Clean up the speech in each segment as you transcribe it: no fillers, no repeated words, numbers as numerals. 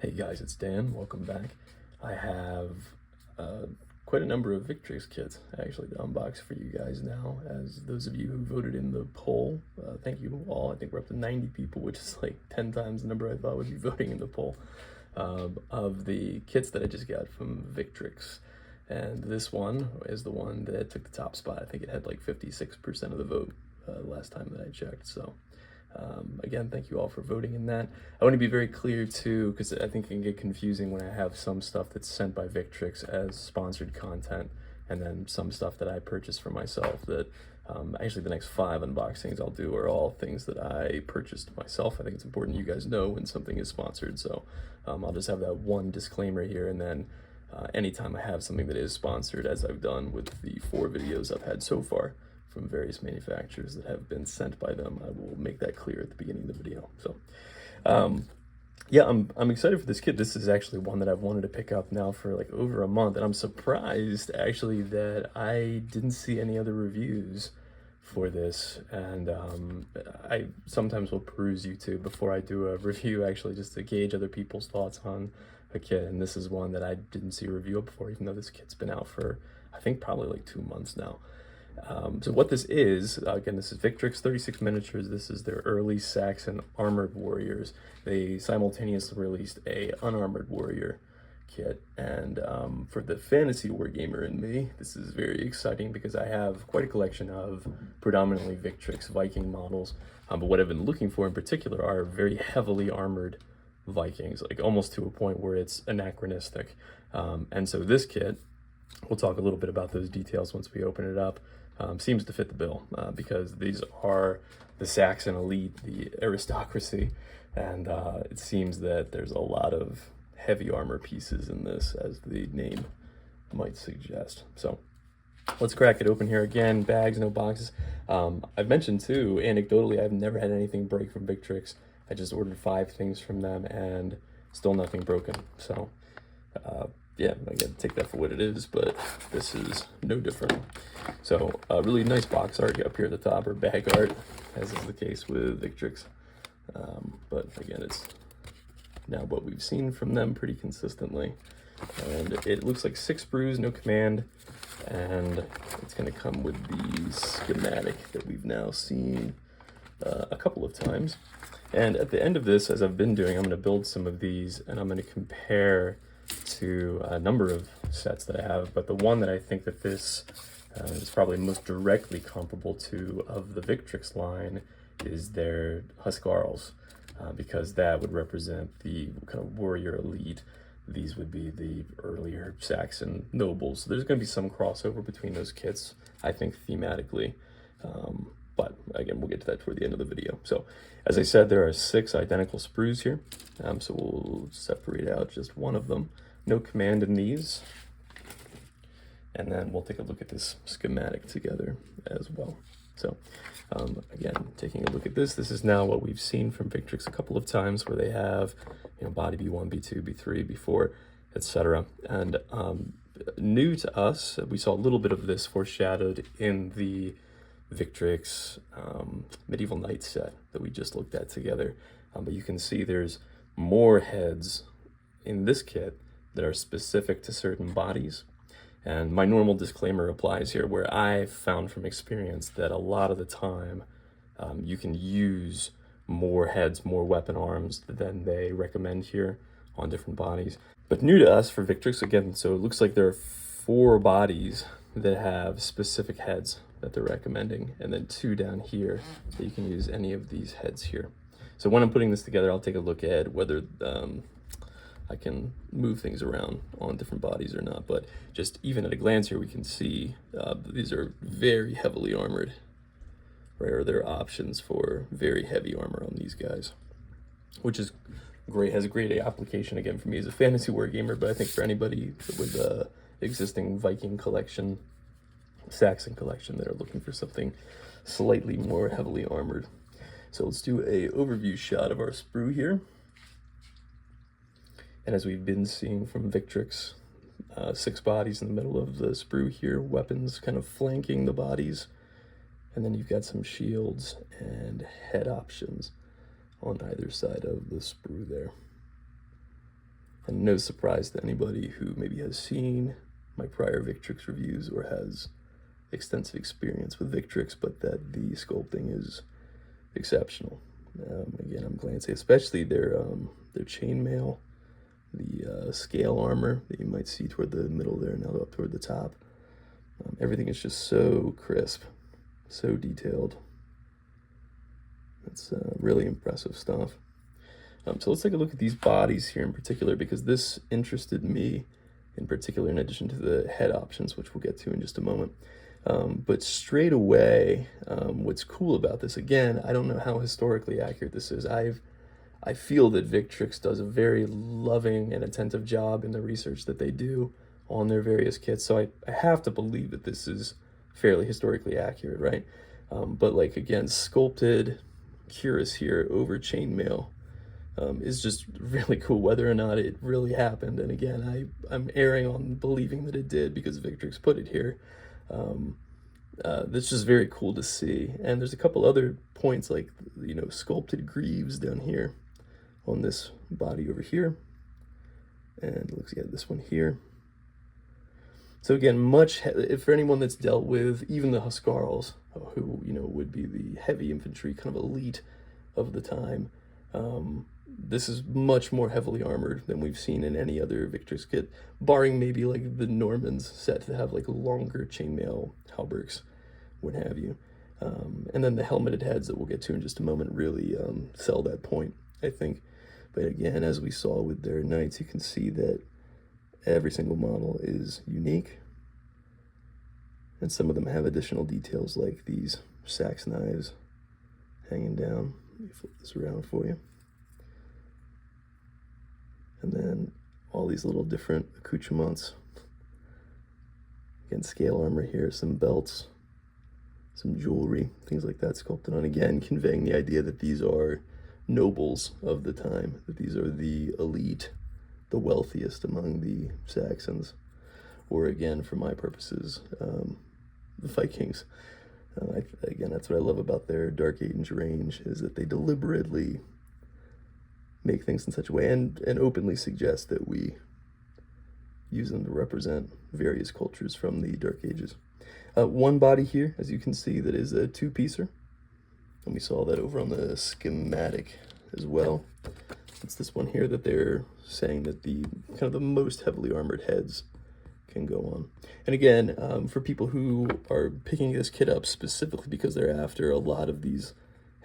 Hey guys, it's Dan. Welcome back. I have quite a number of Victrix kits actually to unbox for you guys now. As those of you who voted in the poll, thank you all. I think we're up to 90 people, which is like 10 times the number I thought would be voting in the poll of the kits that I just got from Victrix. And this one is the one that took the top spot. I think it had like 56% of the vote last time that I checked. So again, thank you all for voting in that. I want to be very clear too, because I think it can get confusing when I have some stuff that's sent by Victrix as sponsored content, and then some stuff that I purchased for myself that actually the next 5 unboxings I'll do are all things that I purchased myself. I think it's important you guys know when something is sponsored, so I'll just have that one disclaimer here, and then anytime I have something that is sponsored, as I've done with the 4 videos I've had so far from various manufacturers that have been sent by them, I will make that clear at the beginning of the video. So yeah, I'm excited for this kit. This is actually one that I've wanted to pick up now for like over a month, and I'm surprised actually that I didn't see any other reviews for this. And I sometimes will peruse YouTube before I do a review, actually, just to gauge other people's thoughts on a kit, and this is one that I didn't see a review of before, even though this kit's been out for I think probably like 2 months now. So what this is, again, this is Victrix 36 miniatures. This is their early Saxon Armored Warriors. They simultaneously released a unarmored warrior kit, and for the fantasy wargamer in me, this is very exciting because I have quite a collection of predominantly Victrix Viking models, but what I've been looking for in particular are very heavily armored Vikings, like almost to a point where it's anachronistic. And so this kit, we'll talk a little bit about those details once we open it up. Seems to fit the bill because these are the Saxon elite, the aristocracy, and it seems that there's a lot of heavy armor pieces in this, as the name might suggest. So let's crack it open here. Again, bags, no boxes. I've mentioned too, anecdotally, I've never had anything break from Victrix. I just ordered 5 things from them and still nothing broken. So yeah, I gotta take that for what it is, but this is no different. So really nice box art up here at the top, or bag art, as is the case with Victrix. But again, it's now what we've seen from them pretty consistently. And it looks like 6 sprues, no command, and it's gonna come with the schematic that we've now seen a couple of times. And at the end of this, as I've been doing, I'm gonna build some of these, and I'm gonna compare to a number of sets that I have, but the one that I think that this is probably most directly comparable to of the Victrix line is their Huskarls, because that would represent the kind of warrior elite. These would be the earlier Saxon nobles. So there's going to be some crossover between those kits, I think, thematically. But again, we'll get to that toward the end of the video. So as I said, there are 6 identical sprues here. So we'll separate out just one of them. No command in these. And then we'll take a look at this schematic together as well. So again, taking a look at this, this is now what we've seen from Victrix a couple of times, where they have, you know, body B1, B2, B3, B4, etc. And new to us, we saw a little bit of this foreshadowed in the Victrix Medieval Knights set that we just looked at together. But you can see there's more heads in this kit that are specific to certain bodies. And my normal disclaimer applies here, where I've found from experience that a lot of the time you can use more heads, more weapon arms than they recommend here on different bodies. But new to us for Victrix, again, so it looks like there are 4 bodies that have specific heads that they're recommending, and then 2 down here that you can use any of these heads here. So when I'm putting this together, I'll take a look at whether I can move things around on different bodies or not. But just even at a glance here, we can see these are very heavily armored, right? Or there are options for very heavy armor on these guys, which is great, has a great application, again, for me as a fantasy wargamer, but I think for anybody with a existing Viking collection, Saxon collection, that are looking for something slightly more heavily armored. So let's do a overview shot of our sprue here. And as we've been seeing from Victrix, 6 bodies in the middle of the sprue here, weapons kind of flanking the bodies, and then you've got some shields and head options on either side of the sprue there. And no surprise to anybody who maybe has seen my prior Victrix reviews or has extensive experience with Victrix, but that the sculpting is exceptional. Again, I'm glad to say, especially their chainmail, the scale armor that you might see toward the middle there, now up toward the top. Everything is just so crisp, so detailed. It's really impressive stuff. So let's take a look at these bodies here in particular, because this interested me in particular, in addition to the head options, which we'll get to in just a moment. But straight away, what's cool about this, again, I don't know how historically accurate this is. I feel that Victrix does a very loving and attentive job in the research that they do on their various kits, so I have to believe that this is fairly historically accurate, right? But like, again, sculpted cuirass here over chainmail is just really cool, whether or not it really happened. And again, I'm erring on believing that it did because Victrix put it here. That's just very cool to see. And there's a couple other points, like, you know, sculpted greaves down here on this body over here. And it looks, yeah, this one here. So again, for anyone that's dealt with even the Huskarls, who, you know, would be the heavy infantry kind of elite of the time, this is much more heavily armored than we've seen in any other Victrix kit, barring maybe like the Normans set to have like longer chainmail halberds, what have you. And then the helmeted heads that we'll get to in just a moment really sell that point, I think. But again, as we saw with their knights, you can see that every single model is unique. And some of them have additional details like these Saxon knives hanging down. Let me flip this around for you. And then all these little different accoutrements. Again, scale armor here, some belts, some jewelry, things like that sculpted on. Again, conveying the idea that these are nobles of the time, that these are the elite, the wealthiest among the Saxons, or again, for my purposes, the Vikings. Again, that's what I love about their Dark Age range, is that they deliberately make things in such a way and openly suggest that we use them to represent various cultures from the Dark Ages. One body here, as you can see, that is a two-piecer, and we saw that over on the schematic as well. It's this one here that they're saying that the kind of the most heavily armored heads can go on. And again, for people who are picking this kit up specifically because they're after a lot of these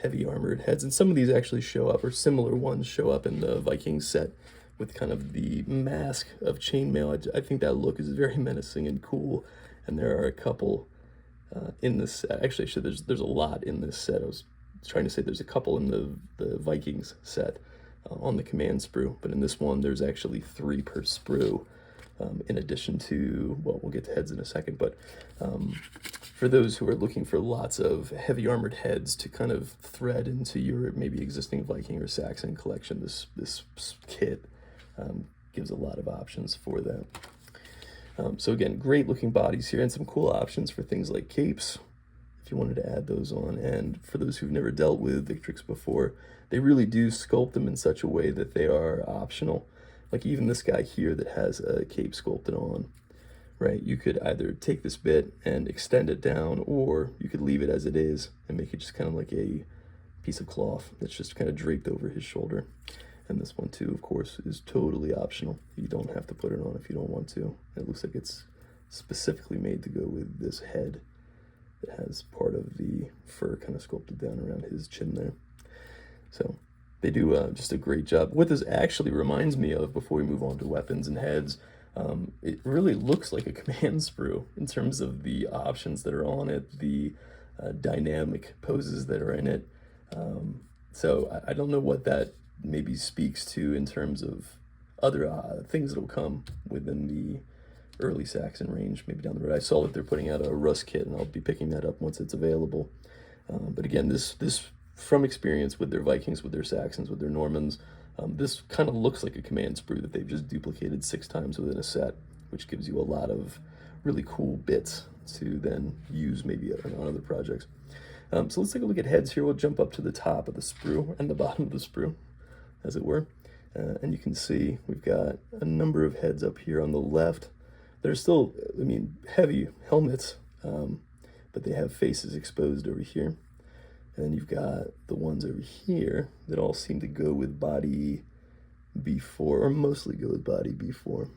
heavy armored heads, and some of these actually show up, or similar ones show up in the Viking set with kind of the mask of chainmail. I think that look is very menacing and cool, and there are a couple in this set. Actually, there's a lot in this set. I was trying to say there's a couple in the Vikings set on the command sprue, but in this one there's actually 3 per sprue, in addition to, well, we'll get to heads in a second, but for those who are looking for lots of heavy armored heads to kind of thread into your maybe existing Viking or Saxon collection, this kit gives a lot of options for that. So again, great looking bodies here, and some cool options for things like capes, if you wanted to add those on. And for those who've never dealt with Victrix before, they really do sculpt them in such a way that they are optional. Like even this guy here that has a cape sculpted on, right? You could either take this bit and extend it down, or you could leave it as it is and make it just kind of like a piece of cloth that's just kind of draped over his shoulder. And this one too, of course, is totally optional. You don't have to put it on if you don't want to. It looks like it's specifically made to go with this head that has part of the fur kind of sculpted down around his chin there. So they do just a great job. What this actually reminds me of, before we move on to weapons and heads, it really looks like a command sprue in terms of the options that are on it, the dynamic poses that are in it. So I don't know what that maybe speaks to in terms of other things that will come within the early Saxon range, maybe down the road. I saw that they're putting out a Rust kit, and I'll be picking that up once it's available. But again, this from experience with their Vikings, with their Saxons, with their Normans, this kind of looks like a command sprue that they've just duplicated 6 times within a set, which gives you a lot of really cool bits to then use maybe on other projects. So let's take a look at heads here. We'll jump up to the top of the sprue and the bottom of the sprue, as it were. And you can see we've got a number of heads up here on the left. They're still, I mean, heavy helmets, but they have faces exposed over here. And then you've got the ones over here that all seem to go with body B4, or mostly go with body B4.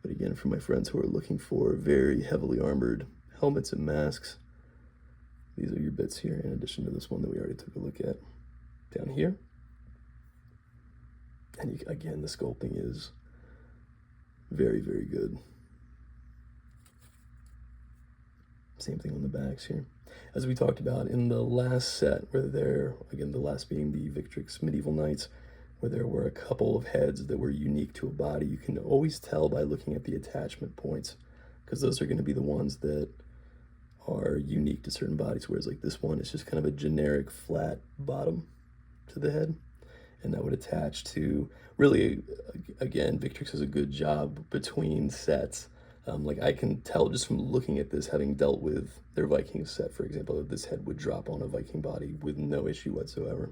But again, for my friends who are looking for very heavily armored helmets and masks, these are your bits here, in addition to this one that we already took a look at down here. And again, the sculpting is very, very good. Same thing on the backs here. As we talked about in the last set, where there, again, the last being the Victrix Medieval Knights, where there were a couple of heads that were unique to a body, you can always tell by looking at the attachment points, because those are going to be the ones that are unique to certain bodies, whereas like this one is just kind of a generic flat bottom to the head, and that would attach to, really, again, Victrix does a good job between sets. Like I can tell just from looking at this, having dealt with their Viking set, for example, that this head would drop on a Viking body with no issue whatsoever.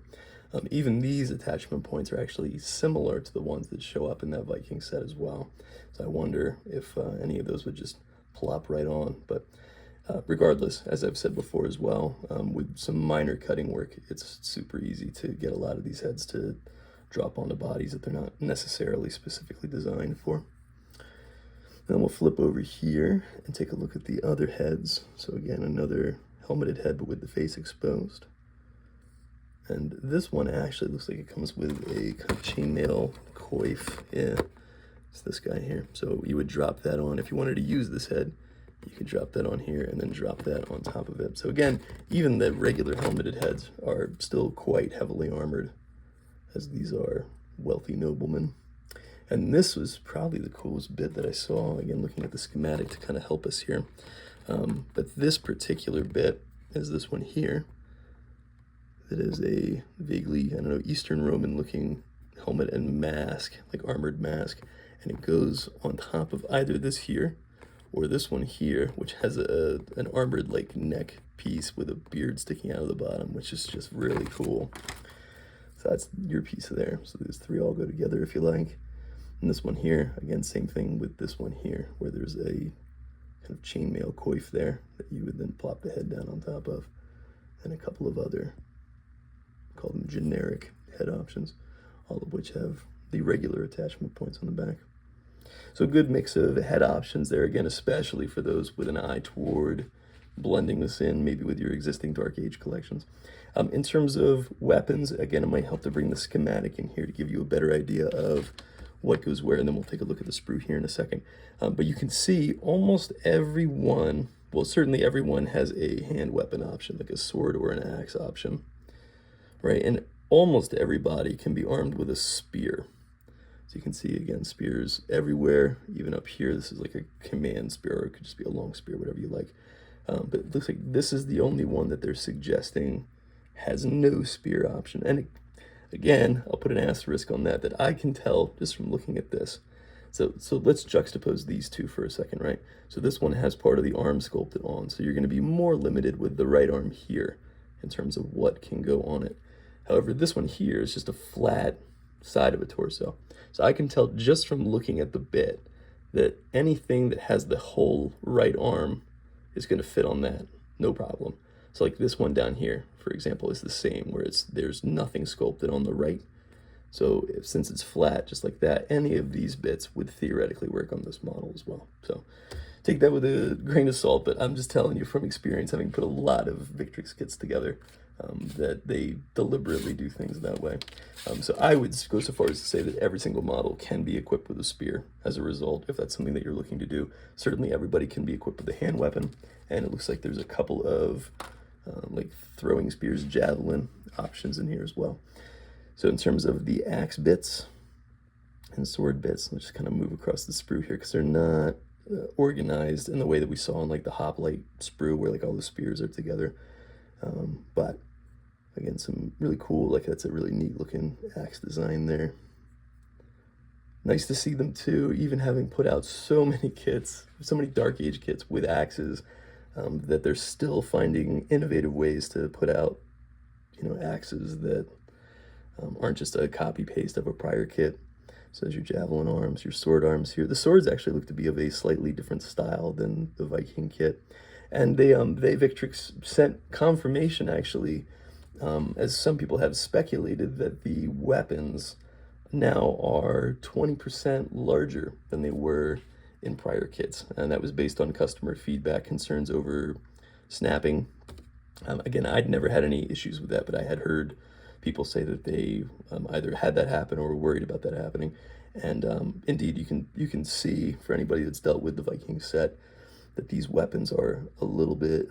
Even these attachment points are actually similar to the ones that show up in that Viking set as well. So I wonder if any of those would just plop right on. But regardless, as I've said before as well, with some minor cutting work, it's super easy to get a lot of these heads to drop onto bodies that they're not necessarily specifically designed for. Then we'll flip over here and take a look at the other heads. So again, another helmeted head, but with the face exposed. And this one actually looks like it comes with a kind of chainmail coif. Yeah, it's this guy here. So you would drop that on. If you wanted to use this head, you could drop that on here and then drop that on top of it. So again, even the regular helmeted heads are still quite heavily armored, as these are wealthy noblemen. And this was probably the coolest bit that I saw, again, looking at the schematic to kind of help us here. But this particular bit is this one here. That is a vaguely, I don't know, Eastern Roman looking helmet and mask, like armored mask. And it goes on top of either this here or this one here, which has an armored like neck piece with a beard sticking out of the bottom, which is just really cool. So that's your piece there. So these three all go together if you like. And this one here, again, same thing with this one here, where there's a kind of chainmail coif there that you would then plop the head down on top of, and a couple of other, call them generic head options, all of which have the regular attachment points on the back. So a good mix of head options there, again, especially for those with an eye toward blending this in, maybe with your existing Dark Age collections. In terms of weapons, again, it might help to bring the schematic in here to give you a better idea of what goes where, and then we'll take a look at the sprue here in a second. But you can see almost every one, well, certainly everyone has a hand weapon option, like a sword or an axe option, right? And almost everybody can be armed with a spear. So you can see, again, spears everywhere, even up here. This is like a command spear, or it could just be a long spear, whatever you like. But it looks like this is the only one that they're suggesting has no spear option. And again, I'll put an asterisk on that I can tell just from looking at this. So let's juxtapose these two for a second, right? So this one has part of the arm sculpted on, so you're going to be more limited with the right arm here in terms of what can go on it. However, this one here is just a flat side of a torso. So I can tell just from looking at the bit that anything that has the whole right arm is going to fit on that, no problem. So like this one down here, for example, is the same, where there's nothing sculpted on the right. So since it's flat, just like that, any of these bits would theoretically work on this model as well. So take that with a grain of salt, but I'm just telling you from experience, having put a lot of Victrix kits together, that they deliberately do things that way. So I would go so far as to say that every single model can be equipped with a spear as a result, if that's something that you're looking to do. Certainly everybody can be equipped with a hand weapon, and it looks like there's a couple of like throwing spears, javelin options in here as well. So in terms of the axe bits and sword bits, let's just kind of move across the sprue here, because they're not organized in the way that we saw in like the hoplite sprue, where like all the spears are together. But again, some really cool, like that's a really neat looking axe design there. Nice to see them too, even having put out so many kits, so many Dark Age kits with axes, that they're still finding innovative ways to put out, axes that aren't just a copy-paste of a prior kit. So there's your javelin arms, your sword arms here. The swords actually look to be of a slightly different style than the Viking kit. And Victrix sent confirmation, actually, as some people have speculated, that the weapons now are 20% larger than they were in prior kits. And that was based on customer feedback, concerns over snapping. Again, I'd never had any issues with that, but I had heard people say that they either had that happen or were worried about that happening. And indeed, you can see, for anybody that's dealt with the Viking set, that these weapons are a little bit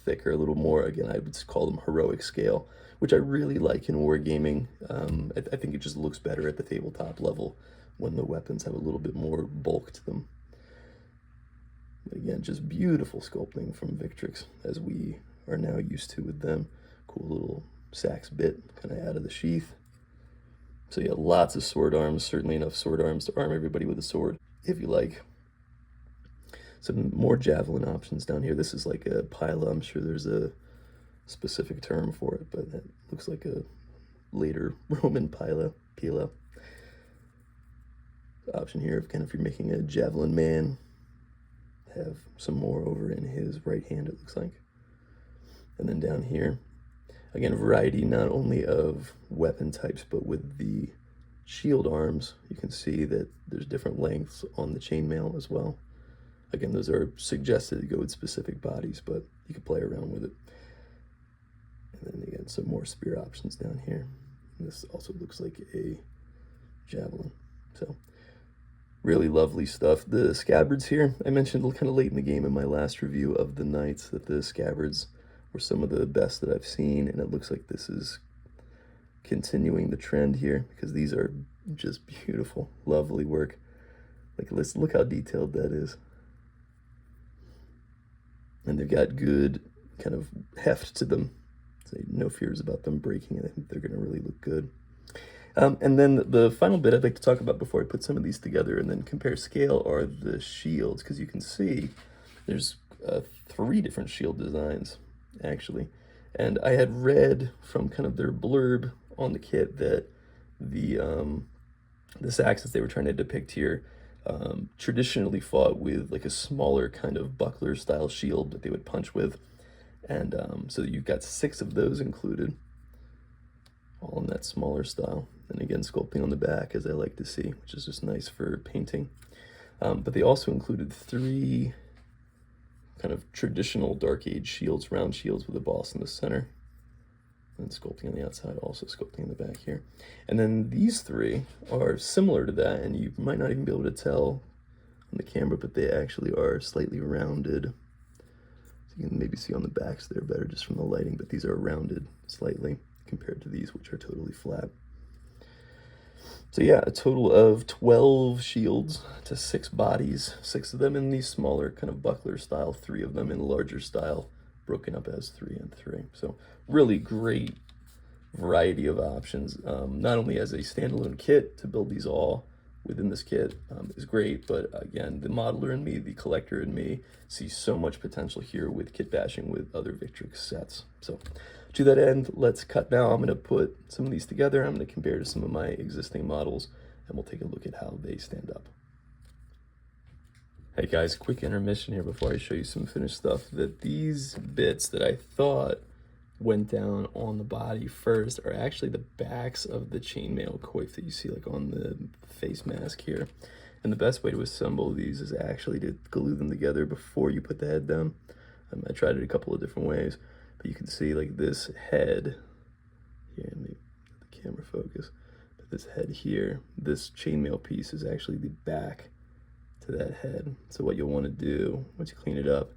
thicker, a little more, again, I would call them heroic scale, which I really like in wargaming. I think it just looks better at the tabletop level when the weapons have a little bit more bulk to them. But again, just beautiful sculpting from Victrix, as we are now used to with them. Cool little sax bit kind of out of the sheath. So yeah, lots of sword arms, certainly enough sword arms to arm everybody with a sword, if you like. Some more javelin options down here. This is like a pila. I'm sure there's a specific term for it, but that looks like a later Roman pila. Option here of kind of if you're making a javelin man, have some more over in his right hand, it looks like. And then down here, again, a variety not only of weapon types, but with the shield arms, you can see that there's different lengths on the chainmail as well. Again, those are suggested to go with specific bodies, but you can play around with it. And then again, some more spear options down here. And this also looks like a javelin. So really lovely stuff. The scabbards here, I mentioned kind of late in the game in my last review of the knights that the scabbards were some of the best that I've seen, and it looks like this is continuing the trend here, because these are just beautiful, lovely work. Like, let's look how detailed that is. And they've got good kind of heft to them, so no fears about them breaking it. I think they're going to really look good. And then the final bit I'd like to talk about before I put some of these together and then compare scale are the shields, because you can see there's 3 different shield designs, actually. And I had read from kind of their blurb on the kit that the Saxons they were trying to depict here traditionally fought with like a smaller kind of buckler style shield that they would punch with. And so you've got 6 of those included, all in that smaller style. And again, sculpting on the back, as I like to see, which is just nice for painting. But they also included 3 kind of traditional Dark Age shields, round shields with a boss in the center. And sculpting on the outside, also sculpting in the back here. And then these 3 are similar to that, and you might not even be able to tell on the camera, but they actually are slightly rounded. So you can maybe see on the backs there better just from the lighting, but these are rounded slightly compared to these, which are totally flat. So yeah, a total of 12 shields to 6 bodies, 6 of them in these smaller kind of buckler style, 3 of them in larger style, broken up as 3 and 3. So really great variety of options, not only as a standalone kit to build these all within this kit is great, but again, the modeler in me, the collector in me, sees so much potential here with kit bashing with other Victrix sets. So to that end, let's cut now. I'm going to put some of these together. I'm going to compare to some of my existing models, and we'll take a look at how they stand up. Hey guys, quick intermission here before I show you some finished stuff. That these bits that I thought went down on the body first are actually the backs of the chainmail coif that you see like on the face mask here. And the best way to assemble these is actually to glue them together before you put the head down. I tried it a couple of different ways, but you can see like this head here, maybe the camera focus, but this head here, this chainmail piece is actually the back to that head. So what you'll want to do once you clean it up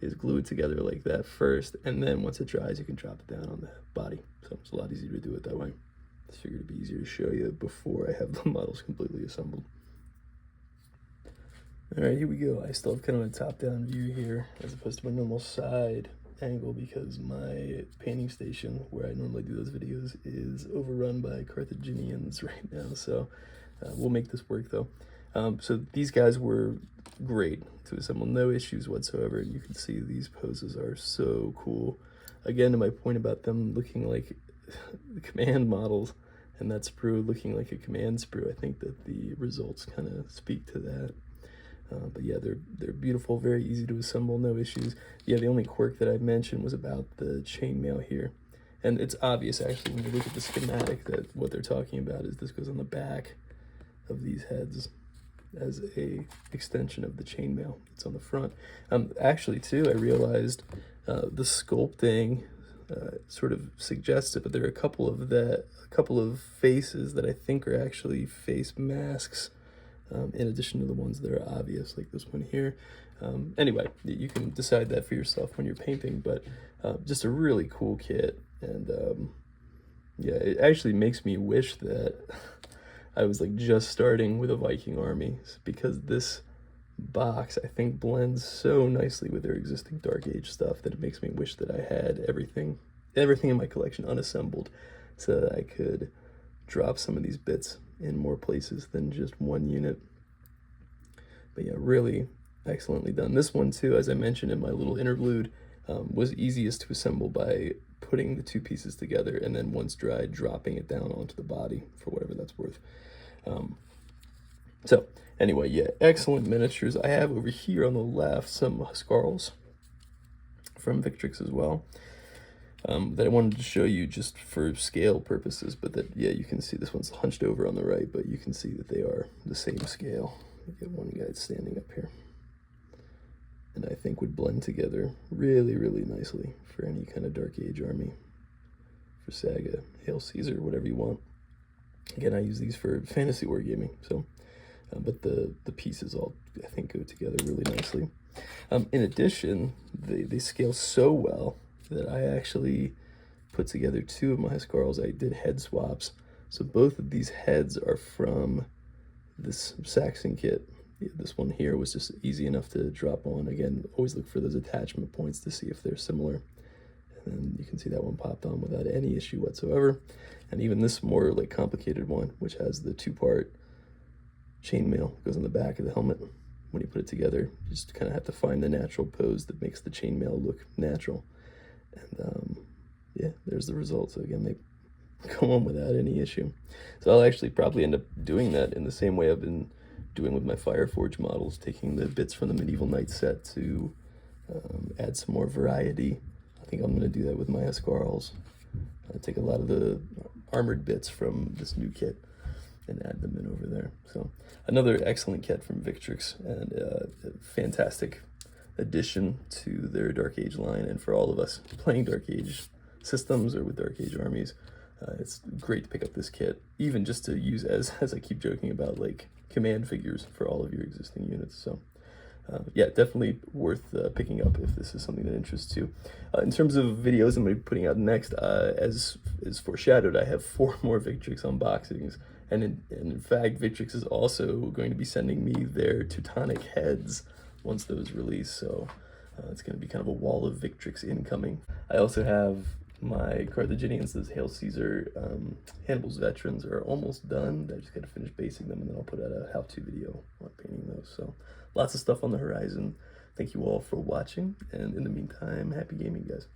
is glue it together like that first, and then once it dries you can drop it down on the body. So it's a lot easier to do it that way. I figured it'd be easier to show you before I have the models completely assembled. Alright, here we go. I still have kind of a top-down view here as opposed to my normal side angle, because my painting station where I normally do those videos is overrun by Carthaginians right now, so we'll make this work though. So these guys were great to assemble, no issues whatsoever. You can see these poses are so cool. Again, to my point about them looking like the command models and that sprue looking like a command sprue. I think that the results kind of speak to that. But yeah, they're beautiful, very easy to assemble, no issues. Yeah, the only quirk that I mentioned was about the chainmail here. And it's obvious, actually, when you look at the schematic, that what they're talking about is this goes on the back of these heads as a extension of the chainmail. It's on the front. Actually, too, I realized the sculpting sort of suggests it, but there are a couple of faces that I think are actually face masks, in addition to the ones that are obvious, like this one here. Anyway, you can decide that for yourself when you're painting, but just a really cool kit. And yeah, it actually makes me wish that I was like just starting with a Viking army, because this box I think blends so nicely with their existing Dark Age stuff that it makes me wish that I had everything in my collection unassembled, so that I could drop some of these bits in more places than just one unit. But yeah, really excellently done. This one too, as I mentioned in my little interlude, was easiest to assemble by putting the two pieces together and then once dried, dropping it down onto the body for whatever that's worth. So anyway, yeah, excellent miniatures. I have over here on the left some Huskarls from Victrix as well, that I wanted to show you just for scale purposes, but that, yeah, you can see this one's hunched over on the right, but you can see that they are the same scale. You get one guy standing up here, and I think would blend together really, really nicely for any kind of Dark Age army, for Saga, Hail Caesar, whatever you want. Again, I use these for fantasy wargaming, so, but the pieces all, I think, go together really nicely. In addition, they scale so well that I actually put together two of my Huskarls. I did head swaps, so both of these heads are from this Saxon kit. Yeah, this one here was just easy enough to drop on. Again, always look for those attachment points to see if they're similar. And then you can see that one popped on without any issue whatsoever. And even this more like complicated one, which has the two-part chainmail, goes on the back of the helmet. When you put it together, you just kind of have to find the natural pose that makes the chainmail look natural. And yeah, there's the result. So again, they go on without any issue. So I'll actually probably end up doing that in the same way I've been doing with my Fireforge models, taking the bits from the Medieval Knight set to add some more variety. I think I'm going to do that with my Huskarls. Take a lot of the armored bits from this new kit and add them in over there. So another excellent kit from Victrix, and a fantastic addition to their Dark Age line. And for all of us playing Dark Age systems or with Dark Age armies, it's great to pick up this kit, even just to use as I keep joking about, like command figures for all of your existing units. So yeah, definitely worth picking up if this is something that interests you. In terms of videos I'm going to be putting out next, as is foreshadowed, I have 4 more Victrix unboxings, and in fact, Victrix is also going to be sending me their Teutonic heads once those release, so it's going to be kind of a wall of Victrix incoming. I also have my Carthaginians, those Hail Caesar Hannibal's veterans, are almost done. I just got to finish basing them, and then I'll put out a how-to video on painting those. So lots of stuff on the horizon. Thank you all for watching, and in the meantime, happy gaming, guys.